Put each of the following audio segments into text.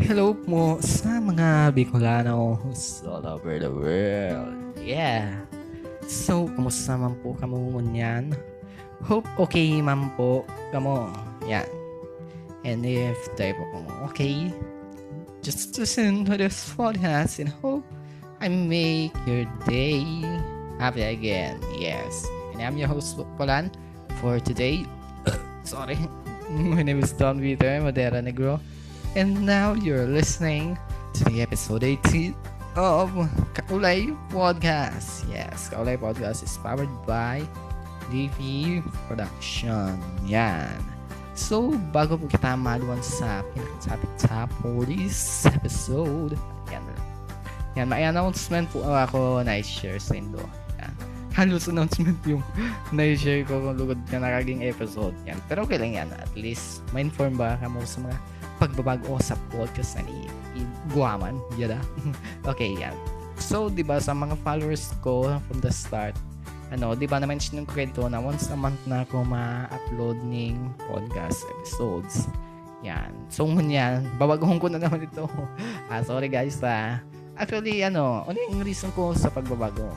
Hello mo sa mga Bicolanos all over the world. Yeah. So, kumusta man po kamo ngunyan? Hope okay man po kamo. Yan. And if tayo po kamo okay, just listen to this podcast and hope I make your day happy again. Yes. And I'm your host, Polan, for today. Sorry. My name is Don Peter Madera Negro. And now you're listening to the episode 18 of Kaulay Podcast. Yes, Kaulay Podcast is powered by DV Production. Yan. So, bago po kita maluwan sa pinakasapit po this episode, yan, may announcement po ako na i-share sa inyo. Yan. Halos announcement yung na-share ko kung lugod na nakaging episode. Yan. Pero okay lang yan. At least, ma-inform ba kamo sa mga pagbabago sa podcast na Guaman, yada. Okay, yan. So, 'di ba sa mga followers ko from the start, 'di ba na-mention ko kayo na once a month na ako ma-upload ng podcast episodes. Yan. So, ngunyan, babaguhin ko na naman ito. Sorry guys, Actually, ano yung reason ko sa pagbabago?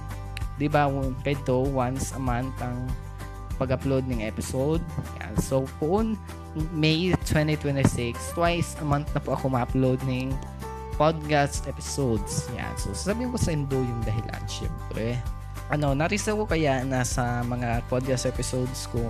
'Di ba, kayo once a month ang pag-upload ng episode. Yan. So, poon May 2026, twice a month na po ako ma-upload ng podcast episodes. Yan. So, sabihin ko sa Indo yung dahilan, syempre. Narisa ko kaya na sa mga podcast episodes ko,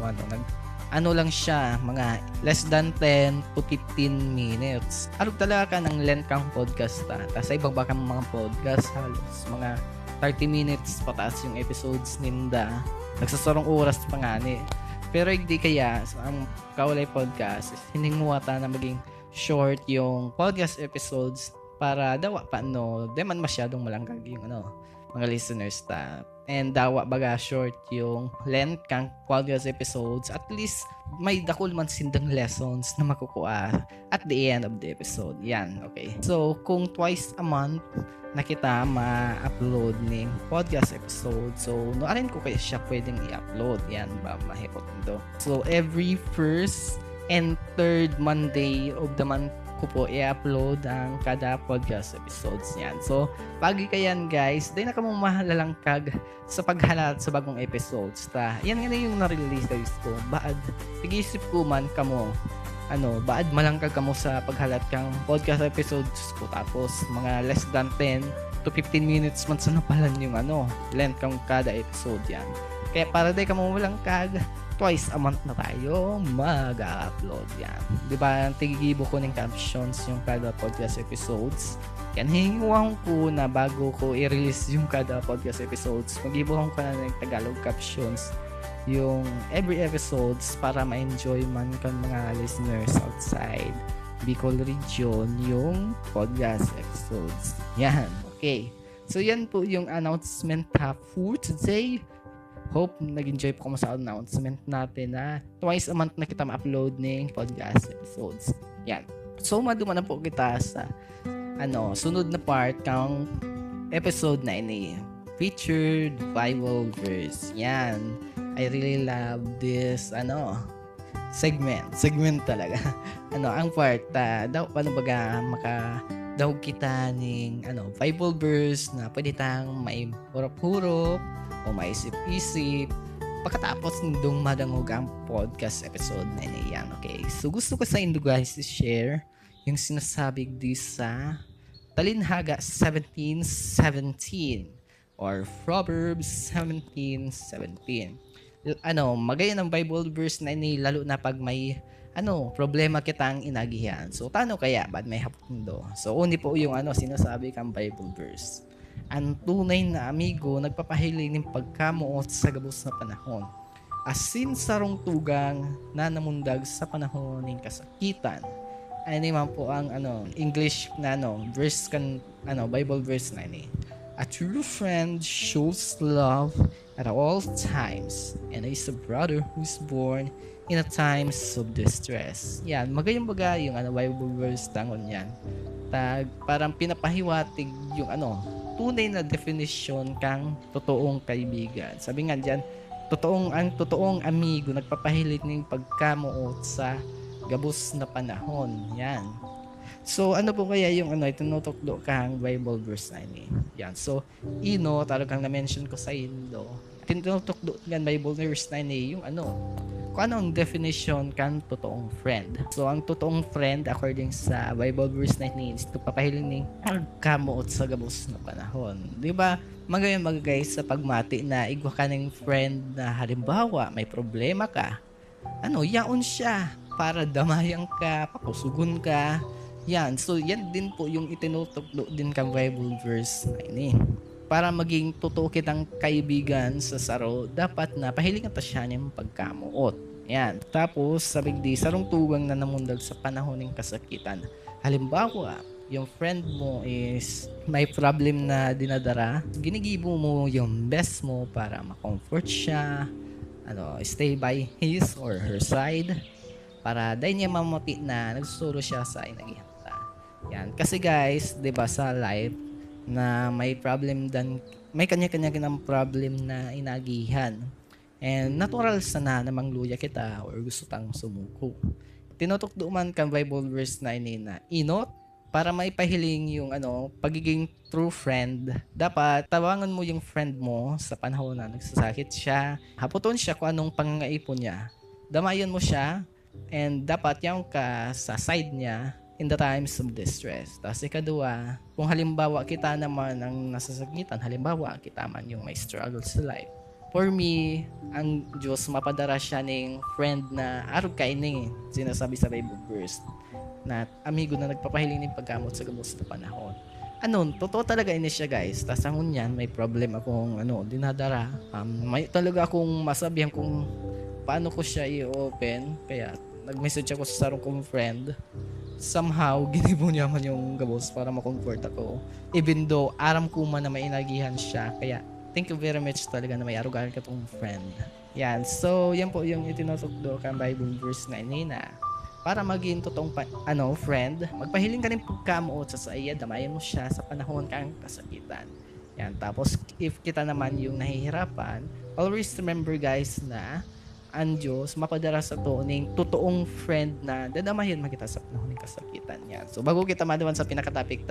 lang siya, mga less than 10 to 15 minutes. Alog talaga ka ng length kang podcast Tapos sa ibang baka mga podcast, halos mga 30 minutes pataas yung episodes ninda. Nagsasarong oras pa nga ni. Pero hindi kaya ang Kaulay Podcast is hiningmuwata na maging short yung podcast episodes para dawa pa di man masyadong malanggag yung mga listeners and dawa baga short yung length kang podcast episodes, at least may dakol man sindang lessons na makukuha at the end of the episode. Yan, okay. So kung twice a month na kita ma-upload ng podcast episode, so noarin ko kaya siya pwedeng i-upload. Yan ba, mahirap nito. So every first and third Monday of the month ko po i-upload ang kada podcast episodes niyan. So pagi kayan guys, dahil na kamo mahalalangkag sa paghalat sa bagong episodes yan nga yung na-release guys ko. Baad tig-isip ko man kamo baad malangkag kamo sa paghalat kang podcast episodes ko, tapos mga less than 10 to 15 minutes man sa napalan yung length kang kada episode yan. Kaya para day kamo malangkag, twice a month na tayo mag-upload yan. Diba, tigigibo ko ng captions yung kada podcast episodes. Yan, hinguwang ko na bago ko i-release yung kada podcast episodes, mag-ibuhang ko na ng Tagalog captions yung every episodes para ma-enjoy man kan mga listeners outside Bicol region yung podcast episodes. Yan, okay. So yan po yung announcement for today. Hope nag-enjoy po kamo sa announcement natin na twice a month na kita ma-upload ng podcast episodes. Yan. So maduma na po kita sa sunod na part kang episode 9 featured Bible verse. Yan. I really love this segment talaga. Ang part daw paano baga daw kita ning Bible verse na pwede tang may hurap-hurap o maisip-isip pagkatapos nindong madangog ang podcast episode na yan. Okay, so gusto ko sa inyo guys i-share yung sinasabi di sa Talinhaga 17:17 or Proverbs 17:17. Magaya ng Bible verse na ini lalo na pag may problema kitang inagihan. So tano kaya bad may hapundo. So uni po yung sinasabi kang Bible verse. Ang tunay na amigo nagpapahiling ng pagkamuot sa gabos na panahon. Asin sarong tugang na namundag sa panahon ng kasakitan. Ay man po ang English na verse kan Bible verse na ini. A true friend shows love at all times, and is a brother who's born in a times of distress. Yan, magayang baga yung Bible verse tangon yan. Parang pinapahiwatig yung tunay na definition kang totoong kaibigan. Sabi nga diyan, totoong amigo nagpapahilit ng pagkamuot sa gabos na panahon. Yan. So ano po kaya yung itinutukdo kang Bible verse na ini? Yan. So talagang na-mention ko sa Indo. Tinutukdo kan Bible verse na ini yung kung ano ang definition kan totoong friend. So ang totoong friend according sa Bible verse na ini is papahiling ning pagkamuot sa gabos na panahon. Di ba? Magayon guys sa pagmati na igwa ka ng friend na halimbawa may problema ka. Yaon siya para damayan ka, pakusugon ka. Yan. So yan din po yung itinutugdo din kang Bible verse na ini. Para maging totoo kitang kaibigan sa saro, dapat na pahilingan ta siya niyang pagkamuot. Yan. Tapos, sabig di, sarong tugang na namundag sa panahon ng kasakitan. Halimbawa, yung friend mo is may problem na dinadara, ginigibo mo yung best mo para ma-comfort siya, stay by his or her side, para dahil niya mamuti na nagsusuro siya sa inagihanta. Yan. Kasi guys, di ba sa life, na may problem may kanya-kanya ng problem na inagihan. And natural sana na mangluya kita or gusto tang sumuko. Tinutukdo man kang Bible verse na ini na inot para maipahiling yung pagiging true friend. Dapat tawangan mo yung friend mo sa panahon na nagsasakit siya. Haputon siya kung anong pangangaipon niya. Damayan mo siya and dapat yung ka sa side niya in the times of distress. Tapos ikadua, kung halimbawa kita naman ang nasasakitan, halimbawa kita man yung may struggle sa life. For me, ang Diyos mapadara siya ng friend na arog kaining sinasabi sa Bible verse na amigo na nagpapahiling ng pagkamot sa gabos na panahon. Totoo talaga ini siya guys. Tapos ang yan, may problem akong dinadara. May talaga akong masabihan kung paano ko siya i-open. Kaya nag-message ako sa sarong kong friend. Somehow, ginibo niya man yung gabos para ma-comfort ako. Even though, aram ko man na may inagihan siya. Kaya, thank you very much talaga na may arugan ka tong friend. Yan. So, yan po yung itinutugdo kang Bible verse na inina. Para maging totoong friend, magpahiling ka rin pagkamuot sa iya, damayan mo siya sa panahon kang kasakitan. Yan. Tapos, if kita naman yung nahihirapan, always remember guys na ang Diyos mapadara sa to ng totoong friend na dadamayan makita sa panahon ng kasakitan. Yan. So bago kita madawan sa pinaka-topic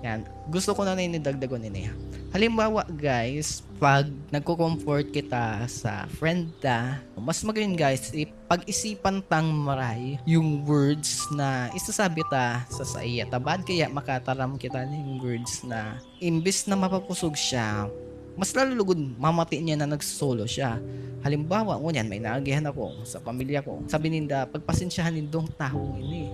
yan, gusto ko na inidagdagon ini. Halimbawa guys, pag nagko-comfort kita sa friend mas magayon guys, pag-isipan tang maray yung words na isasabi ta sa iya. Tabad kaya makataram kita ng words na imbis na mapapusog siya, mas lalulugod mamati niya na nagsolo siya. Halimbawa, ngunyan, may naagihan ako sa pamilya ko. Sabi ninda, pagpasensyahan nindong taong ini.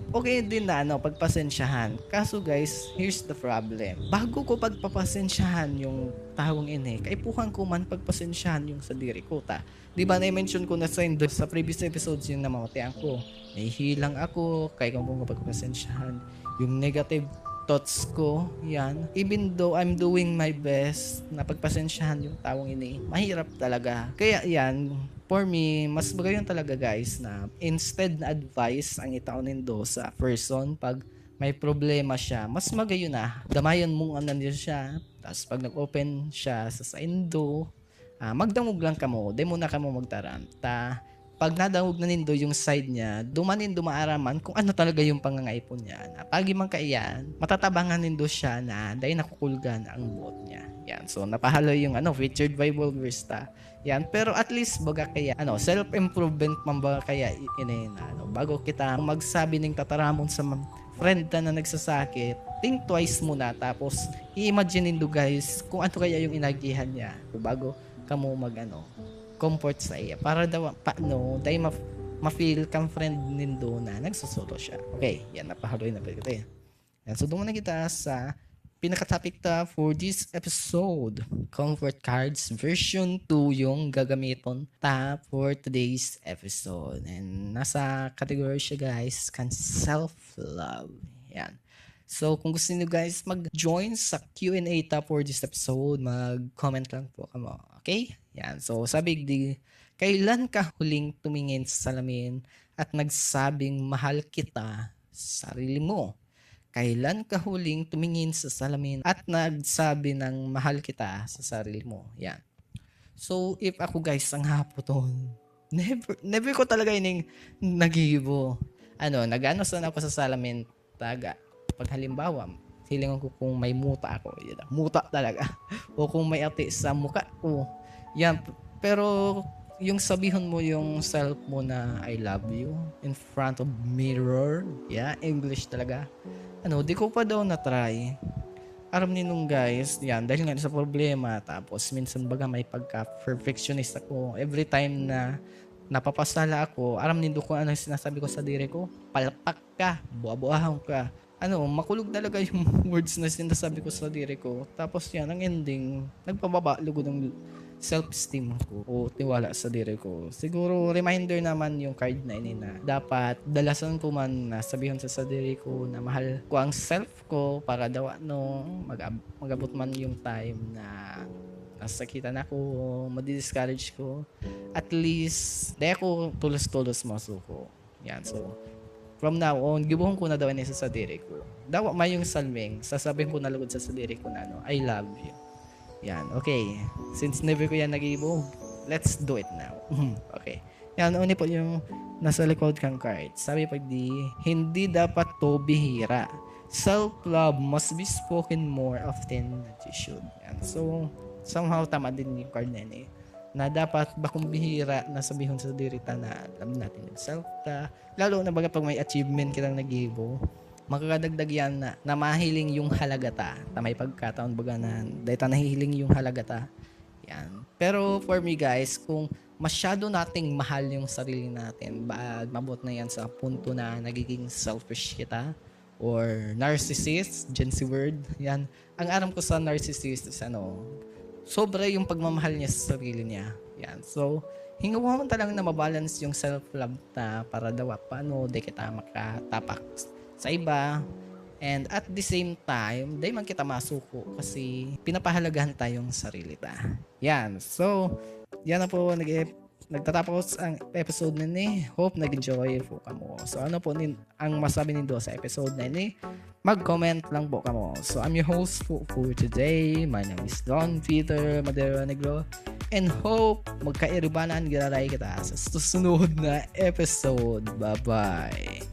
Okay din na pagpasensyahan. Kaso guys, here's the problem. Bago ko pagpapasensyahan yung taong ini, kaipuhan ko man pagpasensyahan yung sa diri ko ta. Diba na-mention ko na sa previous episodes yung namamatian ko. Nahihilang ako, kaya kung pagpasensyahan. Yung negative thoughts ko, yan. Even though I'm doing my best na pagpasensyahan yung taong ini, mahirap talaga. Kaya yan, for me, mas magayon talaga guys na instead na advice ang itaunin do sa person pag may problema siya, mas magayon na damayan mong niya siya. Tapos pag nag-open siya sa indo, magdangog lang kamo, di mo na kamo magtaranta. Pag nadangog na nindo yung side niya, dumanin dumaaraman kung ano talaga yung pangangaipon niya. Na pagi man kaiyan, matatabangan nindo siya na dahil nakukulgan ang buot niya. Yan. So, napahalo yung featured Bible verse ta. Yan. Pero at least, baga kaya, self-improvement man baga kaya bago kita magsabi ng tataramon sa friend na nagsasakit, think twice muna. Tapos, i-imagine nindo guys kung ano kaya yung inagihan niya. Bago kamo comfort sa iya para daw dahil ma-feel kang friend nindo na nagsusolo siya. Okay, yan napahaloy na pala. Yan, so doon na kita sa pinaka-topic for this episode. Comfort cards version 2 yung gagamiton for today's episode. And nasa category siya guys, kan self-love. Yan. So, kung gusto niyo guys mag-join sa Q&A for this episode, mag-comment lang po kamo. Okay? Yan. So, sabi kailan ka huling tumingin sa salamin at nagsabing mahal kita sa sarili mo? Kailan ka huling tumingin sa salamin at nagsabi ng mahal kita sa sarili mo? Yan. So, if ako guys, ang hapon, never ko talaga nag-iibo. Nag-ano sana ako sa salamin, taga. Pag halimbawa, feeling ko kung may muta ako, yun, muta talaga. O kung may ati sa mukha ko, yan. Pero yung sabihin mo yung self mo na I love you in front of mirror, yeah, English talaga. Di ko pa daw na-try. Aram ni nung guys, yan, dahil nga sa problema, tapos minsan baga may pagka-perfectionist ako. Every time na napapasala ako, aram nindo ko ano yung sinasabi ko sa diri ko, palpak ka, buha-buhahan ka. Makulog talaga yung words na sinasabi ko sa diri ko. Tapos yan, ang ending, nagpababa lugod ng self-esteem ko o tiwala sa diri ko. Siguro, reminder naman yung card na ini na dapat dalasan ko man na sabihin sa diri ko na mahal ko ang self ko para daw mag-abot man yung time na nasakitan ako, madi-discourage ko. At least, di ako tulos-tulos masuko. Yan, so, from now on, gibuhon ko na daw sa diri ko. Dawa may yung salming, sasabihin ko na lugod sa diri ko na I love you. Yan, okay. Since never ko yan nag-ibo, let's do it now. Okay. Yan, uni po yung nasa likod kang card. Sabi pag hindi dapat to bihira. Self-love must be spoken more often than you should. Yan. So, somehow tama din yung card na yun na dapat bakong bihira na sabihin sa dirita na alam natin yung self-ta. Lalo na baga pag may achievement kitang nag-ibo, makakadagdag yan na mahiling yung halagata. May pagkataon baga na dahil nahihiling yung halagata. Yan. Pero for me guys, kung masyado nating mahal yung sarili natin, mabot na yan sa punto na nagiging selfish kita or narcissist, Gen Z word. Yan. Ang aram ko sa narcissist is sobra yung pagmamahal niya sa sarili niya. Yan. So, hingawa mo talagang na mabalance yung self-love na para daw paano di kita makatapak sa iba, and at the same time, dahil man kita masuko kasi pinapahalagahan tayong sarili ta. Yan. So, yan na po nagtatapos ang episode na ni. Hope nag-enjoy po kamo. So, ano po ang masabi nindo sa episode na ni? Mag-comment lang po kamo. So, I'm your host for today. My name is Don Peter Madero Negro. And hope magkairibanan giraray kita sa susunod na episode. Bye-bye.